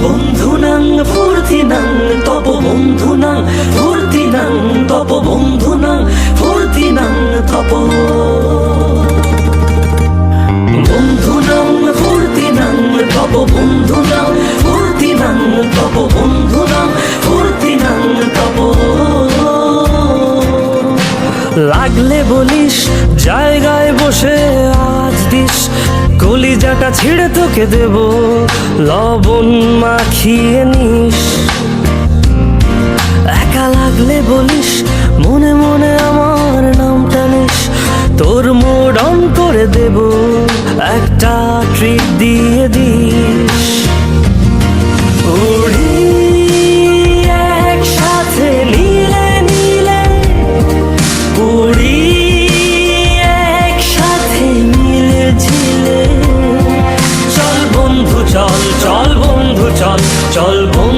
বন্ধুনাং ফুর্তিনাং তপ বন্ধুনাং ফুর্তিনাং তপ বন্ধুনাং ফুর্তিনাং তপ বন্ধুনাং ফুর্তিনাং তপ বন্ধুনাং ফুর্তিনাং তপ বন্ধুনাং ফুর্তিনাং তপ। লাগলে বলিস জায়গায় বসে আজ দিস, কলিজাটা ছিঁড়ে তোকে দেব লবণ মাখিয়ে নিস। একা লাগলে বলিস মনে মনে আমার নামটা নিস, তোর মুড অন করে দেব একটা ট্রিট দিয়ে দিস। উড়ি একসাথে নীলে নীলে, উড়ি একসাথে মিলে ঝিলে, চল বন্ধু চল, চল বন্ধু চল, চল বন্ধু